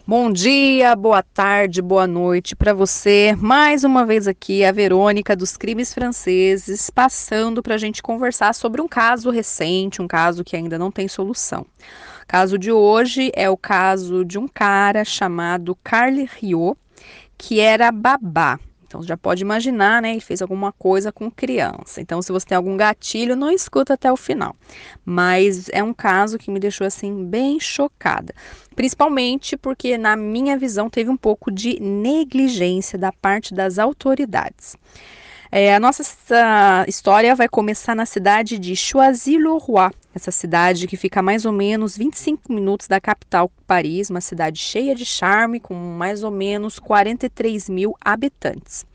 Bom dia, boa tarde, boa noite para você. Mais uma vez aqui, a Verônica dos Crimes Franceses, passando para a gente conversar sobre um caso recente, um caso que ainda não tem solução. O caso de hoje é o caso de um cara chamado Carly Riot, que era babá. Então, você já pode imaginar, né? Ele fez alguma coisa com criança. Então, se você tem algum gatilho, não escuta até o final. Mas é um caso que me deixou, assim, bem chocada. Principalmente porque, na minha visão, teve um pouco de negligência da parte das autoridades. A nossa história vai começar na cidade de Choisy-le-Roi, essa cidade que fica a mais ou menos 25 minutos da capital, Paris, uma cidade cheia de charme, com mais ou menos 43 mil habitantes.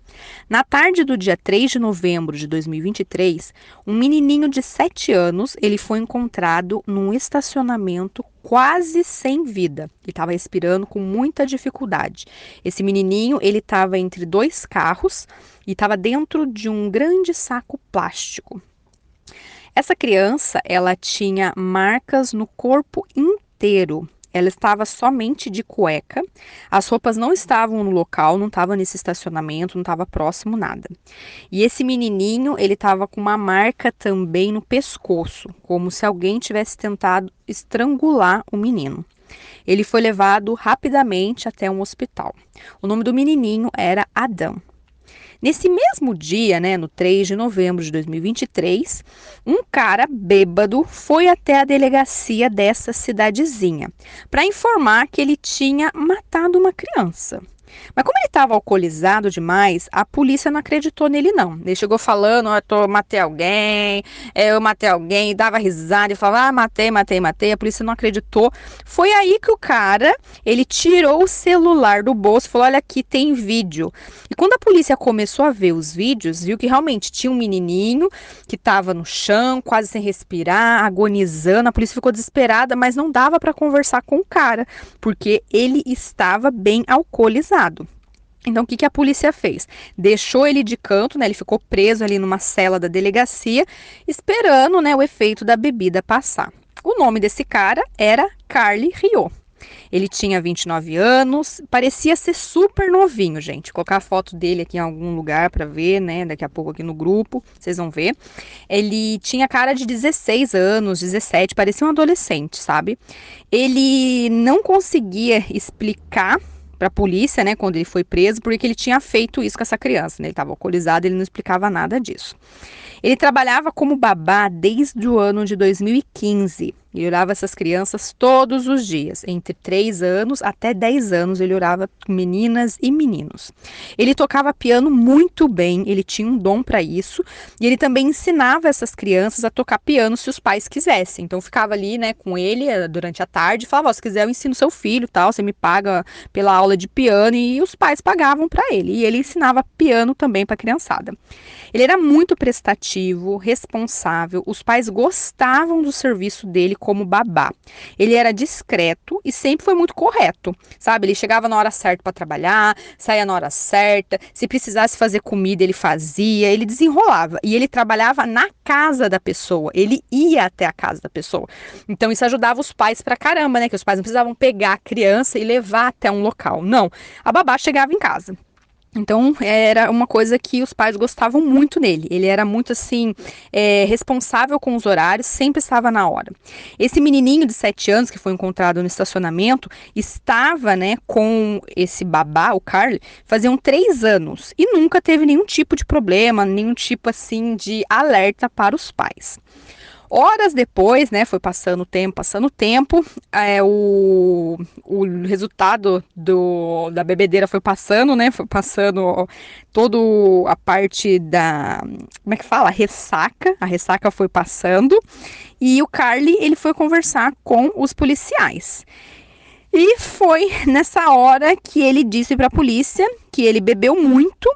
Na tarde do dia 3 de novembro de 2023, um menininho de 7 anos ele foi encontrado num estacionamento quase sem vida. Ele estava respirando com muita dificuldade. Esse menininho ele estava entre dois carros e estava dentro de um grande saco plástico. Essa criança ela tinha marcas no corpo inteiro. Ela estava somente de cueca, as roupas não estavam no local, não estava nesse estacionamento, não estava próximo nada. E esse menininho, ele estava com uma marca também no pescoço, como se alguém tivesse tentado estrangular o menino. Ele foi levado rapidamente até um hospital. O nome do menininho era Adam. Nesse mesmo dia, né, no 3 de novembro de 2023, um cara bêbado foi até a delegacia dessa cidadezinha para informar que ele tinha matado uma criança. Mas como ele estava alcoolizado demais, a polícia não acreditou nele não. Ele chegou falando, eu matei alguém, e dava risada e falava, matei. A polícia não acreditou. Foi aí que o cara, ele tirou o celular do bolso e falou, olha aqui, tem vídeo. E quando a polícia começou a ver os vídeos, viu que realmente tinha um menininho que estava no chão, quase sem respirar, agonizando. A polícia ficou desesperada, mas não dava para conversar com o cara, porque ele estava bem alcoolizado. Então, o que a polícia fez? Deixou ele de canto, né? Ele ficou preso ali numa cela da delegacia, esperando, né, o efeito da bebida passar. O nome desse cara era Carly Riot. Ele tinha 29 anos, parecia ser super novinho, gente. Vou colocar a foto dele aqui em algum lugar para ver, né? Daqui a pouco aqui no grupo, vocês vão ver. Ele tinha cara de 16 anos, 17, parecia um adolescente, sabe? Ele não conseguia explicar para a polícia, né, quando ele foi preso, porque ele tinha feito isso com essa criança, né? Ele estava alcoolizado, ele não explicava nada disso. Ele trabalhava como babá desde o ano de 2015. Ele orava essas crianças todos os dias, entre 3 anos até 10 anos, ele orava meninas e meninos. Ele tocava piano muito bem, ele tinha um dom para isso, e ele também ensinava essas crianças a tocar piano se os pais quisessem. Então ficava ali, né, com ele durante a tarde, e falava, se quiser eu ensino seu filho, tal, você me paga pela aula de piano, e os pais pagavam para ele, e ele ensinava piano também para a criançada. Ele era muito prestativo, responsável, os pais gostavam do serviço dele como babá. Ele era discreto e sempre foi muito correto, sabe? Ele chegava na hora certa para trabalhar, saía na hora certa, se precisasse fazer comida ele fazia, ele desenrolava e ele trabalhava na casa da pessoa, ele ia até a casa da pessoa. Então isso ajudava os pais pra caramba, né? Que os pais não precisavam pegar a criança e levar até um local, não. A babá chegava em casa. Então, era uma coisa que os pais gostavam muito nele. Ele era muito, assim, responsável com os horários, sempre estava na hora. Esse menininho de 7 anos, que foi encontrado no estacionamento, estava, né, com esse babá, o Carly, faziam 3 anos. E nunca teve nenhum tipo de problema, nenhum tipo, assim, de alerta para os pais. Horas depois, né, foi passando o tempo, o resultado da bebedeira foi passando, né, foi passando toda a parte da, como é que fala, a ressaca foi passando, e o Carly, ele foi conversar com os policiais. E foi nessa hora que ele disse para a polícia que ele bebeu muito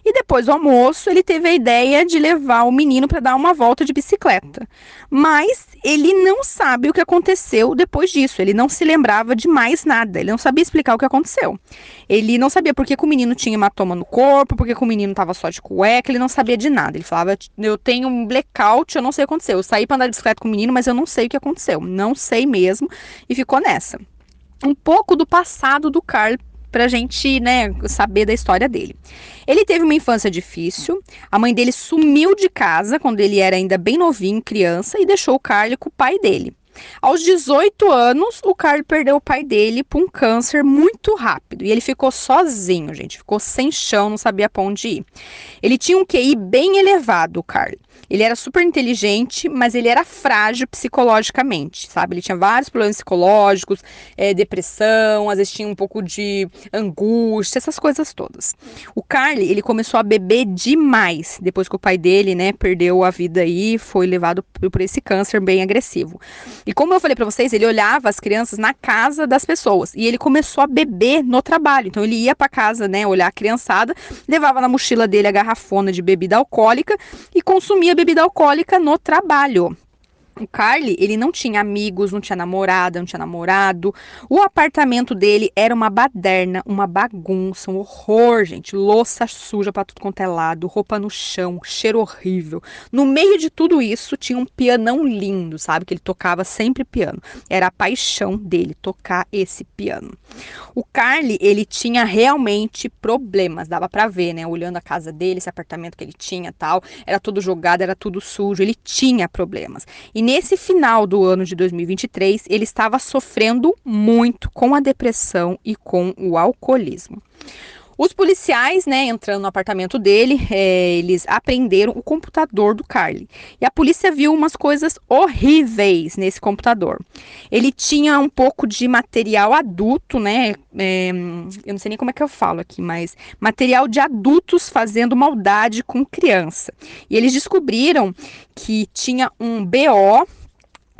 e depois do almoço ele teve a ideia de levar o menino para dar uma volta de bicicleta. Mas ele não sabe o que aconteceu depois disso, ele não se lembrava de mais nada, ele não sabia explicar o que aconteceu. Ele não sabia por que o menino tinha hematoma no corpo, por que o menino estava só de cueca, ele não sabia de nada. Ele falava, eu tenho um blackout, eu não sei o que aconteceu. Eu saí para andar de bicicleta com o menino, mas eu não sei o que aconteceu, não sei mesmo, e ficou nessa. um pouco do passado do Carl pra gente, né, saber da história dele. Ele teve uma infância difícil, a mãe dele sumiu de casa quando ele era ainda bem novinho, criança, e deixou o Carl com o pai dele. Aos 18 anos, o Carl perdeu o pai dele por um câncer muito rápido. E ele ficou sozinho, gente. Ficou sem chão, não sabia pra onde ir. Ele tinha um QI bem elevado, o Carl. Ele era super inteligente, mas ele era frágil psicologicamente, sabe? Ele tinha vários problemas psicológicos, depressão, às vezes tinha um pouco de angústia, essas coisas todas. O Carl, ele começou a beber demais, depois que o pai dele, né, perdeu a vida aí, foi levado por esse câncer bem agressivo. E como eu falei pra vocês, ele olhava as crianças na casa das pessoas, e ele começou a beber no trabalho. Então ele ia pra casa, né, olhar a criançada, levava na mochila dele a garrafona de bebida alcoólica e consumia bebida alcoólica no trabalho. O Carl, ele não tinha amigos, não tinha namorada, não tinha namorado. O apartamento dele era uma baderna, uma bagunça, um horror, gente. Louça suja pra tudo quanto é lado, roupa no chão, cheiro horrível. No meio de tudo isso, tinha um pianão lindo, sabe? Que ele tocava sempre piano. Era a paixão dele, tocar esse piano. O Carl, ele tinha realmente problemas, dava pra ver, né? Olhando a casa dele, esse apartamento que ele tinha tal. Era tudo jogado, era tudo sujo. Ele tinha problemas. E nesse final do ano de 2023, ele estava sofrendo muito com a depressão e com o alcoolismo. Os policiais, né, entrando no apartamento dele, eles apreenderam o computador do Carl. E a polícia viu umas coisas horríveis nesse computador. Ele tinha um pouco de material adulto, né? Eu não sei nem como é que eu falo aqui, mas material de adultos fazendo maldade com criança. E eles descobriram que tinha um BO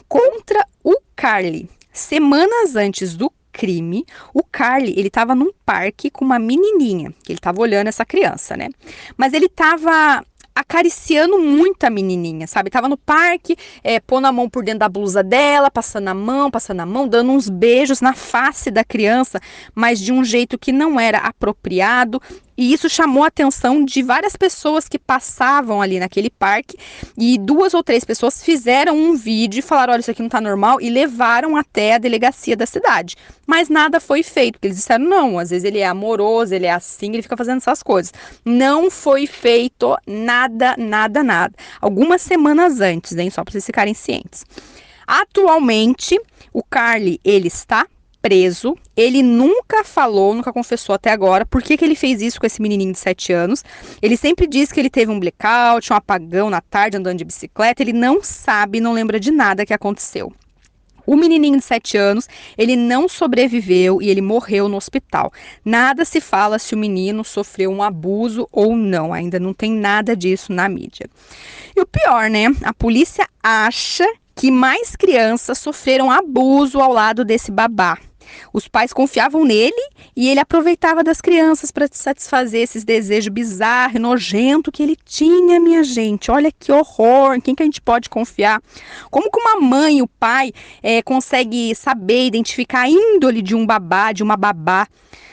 contra o Carl. Semanas antes do crime, o Carl, ele estava num parque com uma menininha, que ele estava olhando essa criança, né? Mas ele estava acariciando muito a menininha, sabe? Tava no parque, pondo a mão por dentro da blusa dela, passando a mão, dando uns beijos na face da criança, mas de um jeito que não era apropriado. E isso chamou a atenção de várias pessoas que passavam ali naquele parque. E 2 ou 3 pessoas fizeram um vídeo e falaram, olha, isso aqui não tá normal, e levaram até a delegacia da cidade. Mas nada foi feito, porque eles disseram, não, às vezes ele é amoroso, ele é assim, ele fica fazendo essas coisas. Não foi feito nada. Algumas semanas antes, hein, só para vocês ficarem cientes. Atualmente, o Carl, ele está preso, ele nunca falou, nunca confessou até agora por que ele fez isso com esse menininho de 7 anos. Ele sempre diz que ele teve um blackout, um apagão na tarde andando de bicicleta, ele não sabe, não lembra de nada que aconteceu. O menininho de 7 anos, ele não sobreviveu e ele morreu no hospital. Nada se fala se o menino sofreu um abuso ou não, ainda não tem nada disso na mídia. E o pior, né? A polícia acha que mais crianças sofreram abuso ao lado desse babá. Os pais confiavam nele e ele aproveitava das crianças para satisfazer esses desejos bizarros, nojentos que ele tinha, minha gente. Olha que horror, em quem que a gente pode confiar? Como que uma mãe e o pai consegue saber, identificar a índole de um babá, de uma babá?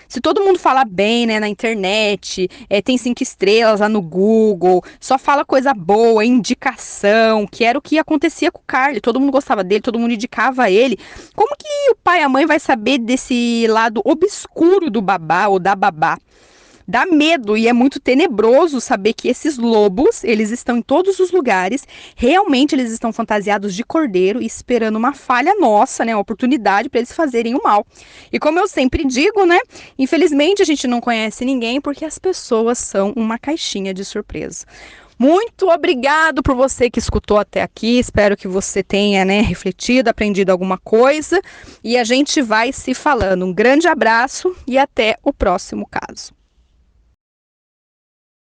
Se todo mundo fala bem, né, na internet, tem 5 estrelas lá no Google, só fala coisa boa, indicação, que era o que acontecia com o Carl, todo mundo gostava dele, todo mundo indicava ele. Como que o pai e a mãe vai saber desse lado obscuro do babá ou da babá? Dá medo e é muito tenebroso saber que esses lobos, eles estão em todos os lugares, realmente eles estão fantasiados de cordeiro e esperando uma falha nossa, né, uma oportunidade para eles fazerem o mal. E como eu sempre digo, né, infelizmente a gente não conhece ninguém porque as pessoas são uma caixinha de surpresa. Muito obrigado por você que escutou até aqui, espero que você tenha, né, refletido, aprendido alguma coisa e a gente vai se falando. Um grande abraço e até o próximo caso.